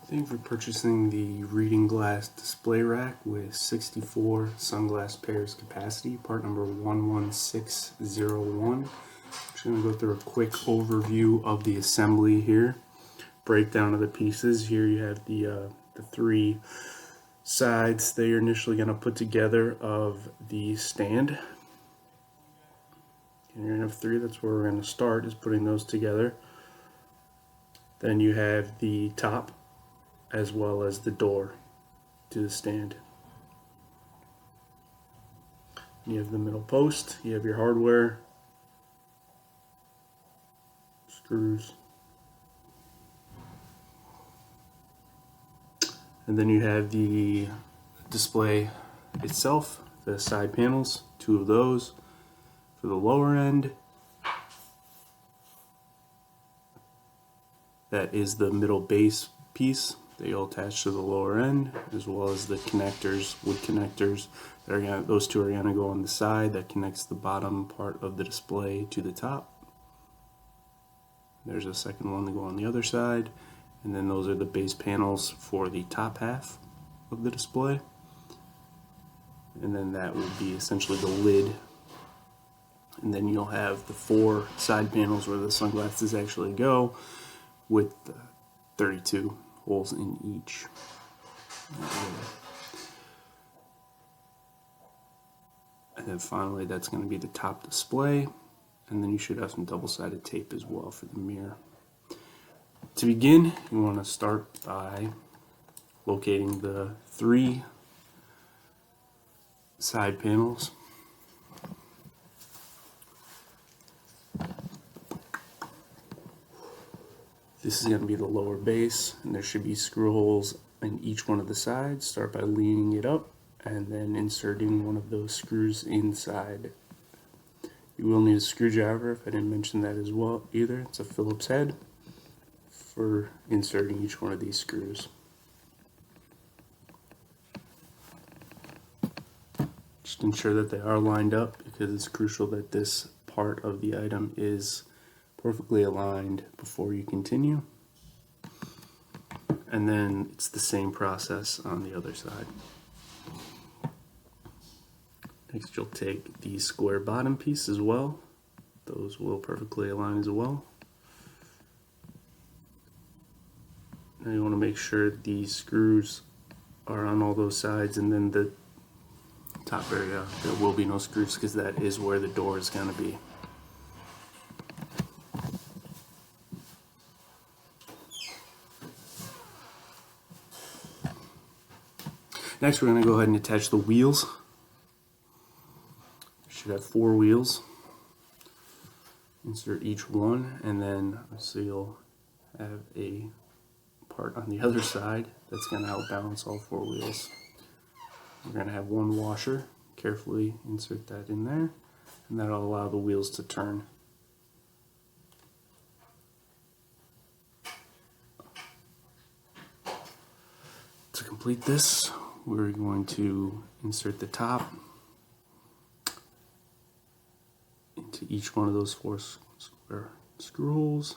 Thank you for purchasing the reading glass display rack with 64 sunglass pairs capacity, part number 11601. I'm just going to go through a quick overview of the assembly here, breakdown of the pieces. Here you have the three sides that you're initially going to put together of the stand. And you're going to have three. That's where we're going to start, is putting those together. Then you have the top as well as the door to the stand. You have the middle post, you have your hardware, screws, and then you have the display itself, the side panels, two of those for the lower end. That is the middle base piece that you'll attach to the lower end, as well as the connectors, wood connectors. Those two are going to go on the side that connects the bottom part of the display to the top. There's a second one to go on the other side, and then those are the base panels for the top half of the display. And then that would be essentially the lid. And then you'll have the four side panels where the sunglasses actually go, with 32 holes in each. And then finally, that's going to be the top display, and then you should have some double-sided tape as well for the mirror. To begin, you want to start by locating the three side panels. This is going to be the lower base, and there should be screw holes in each one of the sides. Start by leaning it up and then inserting one of those screws inside. You will need a screwdriver, if I didn't mention that as well either. It's a Phillips head for inserting each one of these screws. Just ensure that they are lined up, because it's crucial that this part of the item is perfectly aligned before you continue. And then it's the same process on the other side. Next, you'll take the square bottom piece as well. Those will perfectly align as well. Now you want to make sure the screws are on all those sides, and then the top area, there will be no screws, because that is where the door is going to be. Next, we're going to go ahead and attach the wheels. You should have 4 wheels. Insert each one, and then so you'll have a part on the other side that's going to help balance all 4 wheels. We're going to have one washer. Carefully insert that in there, and that'll allow the wheels to turn. To complete this, we're going to insert the top into each one of those 4 square screw holes.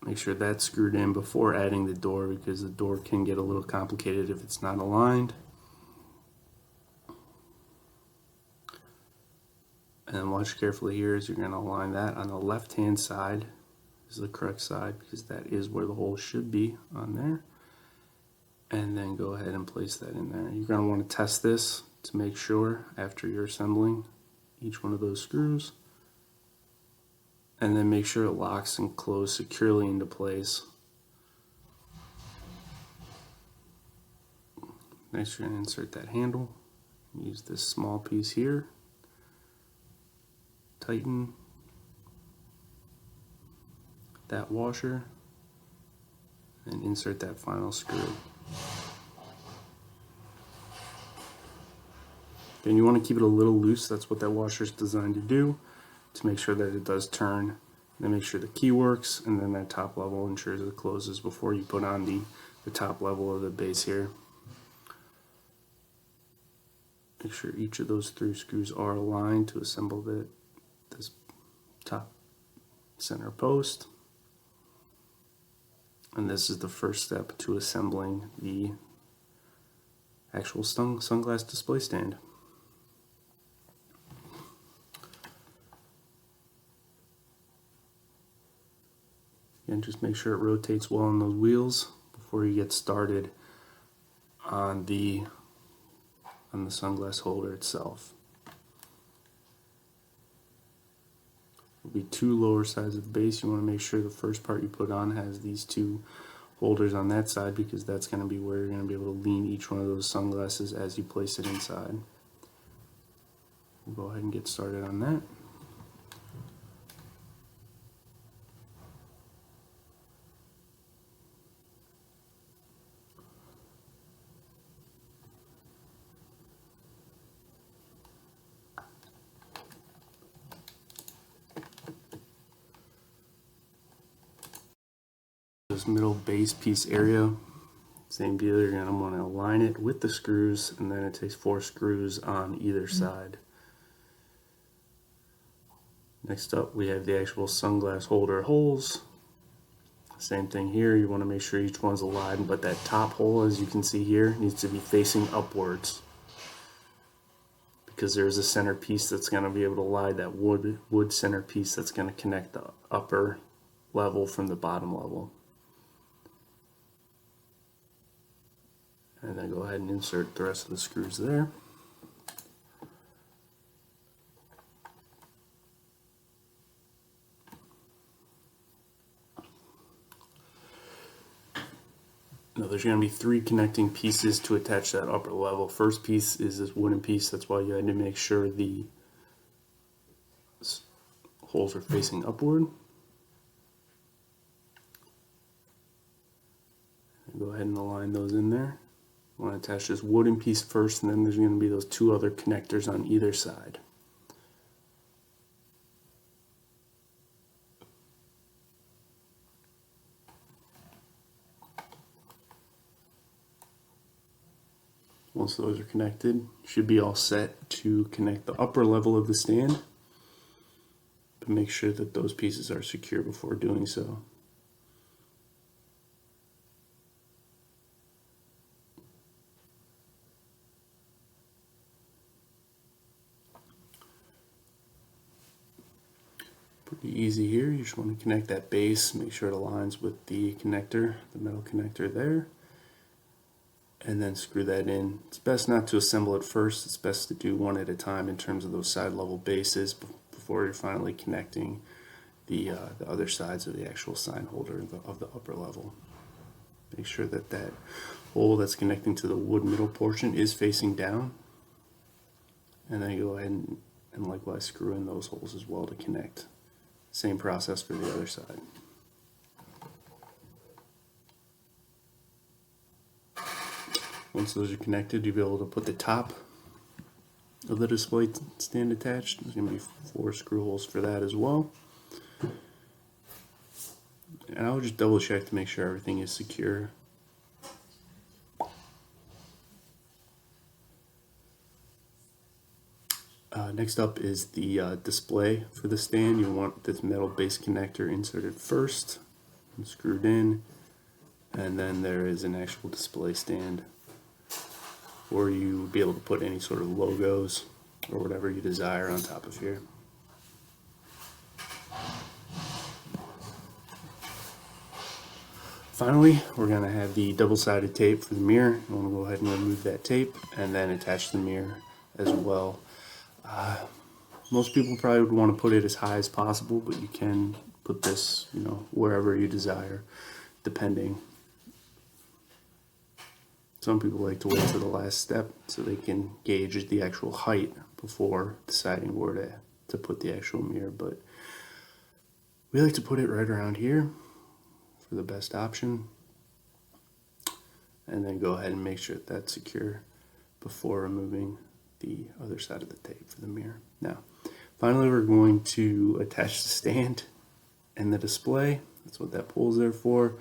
Make sure that's screwed in before adding the door, because the door can get a little complicated if it's not aligned. And then watch carefully here, as you're going to align that on the left hand side is the correct side, because that is where the hole should be on there. And then go ahead and place that in there. You're going to want to test this to make sure after you're assembling each one of those screws, and then make sure it locks and closes securely into place. Next, you're going to insert that handle. Use this small piece here, tighten that washer, and insert that final screw. And you want to keep it a little loose. That's what that washer is designed to do, to make sure that it does turn. Then make sure the key works, and then that top level ensures it closes before you put on the top level of the base here. Make sure each of those 3 screws are aligned to assemble this top center post. And this is the first step to assembling the actual sunglass display stand. And just make sure it rotates well on those wheels before you get started on the sunglass holder itself. There'll be two lower sides of the base. You want to make sure the first part you put on has these two holders on that side, because that's going to be where you're going to be able to lean each one of those sunglasses as you place it inside. We'll go ahead and get started on that. This middle base piece area, same deal, you're going to want to align it with the screws, and then it takes 4 screws on either side. Next up, we have the actual sunglass holder holes. Same thing here, you want to make sure each one's aligned, but that top hole, as you can see here, needs to be facing upwards, because there's a center piece that's going to be able to lie, that wood center piece that's going to connect the upper level from the bottom level. And then go ahead and insert the rest of the screws there. Now there's going to be 3 connecting pieces to attach that upper level. First piece is this wooden piece. That's why you had to make sure the holes are facing upward. And go ahead and align those in there. You want to attach this wooden piece first, and then there's going to be those 2 other connectors on either side. Once those are connected, you should be all set to connect the upper level of the stand. But make sure that those pieces are secure before doing so. Pretty easy here. You just want to connect that base, make sure it aligns with the connector, the metal connector there, and then screw that in. It's best not to assemble it first. It's best to do one at a time in terms of those side level bases before you're finally connecting the other sides of the actual sign holder of the upper level. Make sure that that hole that's connecting to the wood middle portion is facing down, and then go ahead and likewise screw in those holes as well to connect. Same process for the other side. Once those are connected, you'll be able to put the top of the display stand attached. There's going to be 4 screw holes for that as well. And I'll just double check to make sure everything is secure. Next up is the display for the stand. You want this metal base connector inserted first and screwed in, and then there is an actual display stand where you will be able to put any sort of logos or whatever you desire on top of here. Finally, we're going to have the double-sided tape for the mirror. I'm going to go ahead and remove that tape and then attach the mirror as well. Most people probably would want to put it as high as possible, but you can put this, wherever you desire, depending. Some people like to wait to the last step so they can gauge the actual height before deciding where to put the actual mirror, but we like to put it right around here for the best option, and then go ahead and make sure that's secure before removing the other side of the tape for the mirror. Now, finally, we're going to attach the stand and the display. That's what that pull's there for.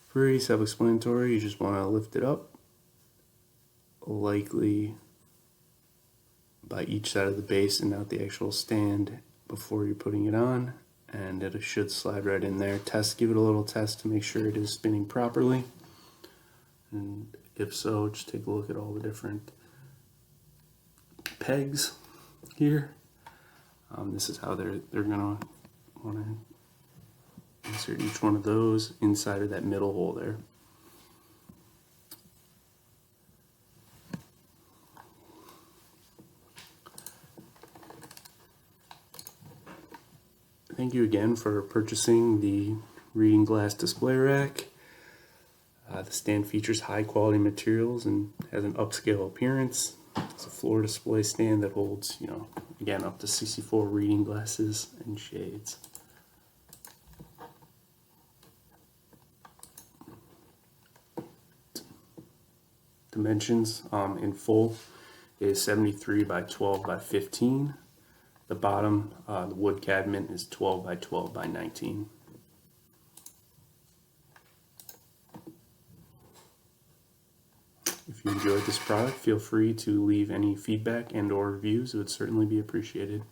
Pretty self-explanatory. You just want to lift it up, likely by each side of the base and out the actual stand before you're putting it on, and it should slide right in there. Give it a little test to make sure it is spinning properly, and if so, just take a look at all the different pegs here. This is how they're gonna want to insert each one of those inside of that middle hole there. Thank you again for purchasing the reading glass display rack. The stand features high quality materials and has an upscale appearance. It's a floor display stand that holds, again, up to 64 reading glasses and shades. Dimensions in full is 73 by 12 by 15. The bottom, the wood cabinet, is 12 by 12 by 19. If you enjoyed this product, feel free to leave any feedback and/or reviews. It would certainly be appreciated.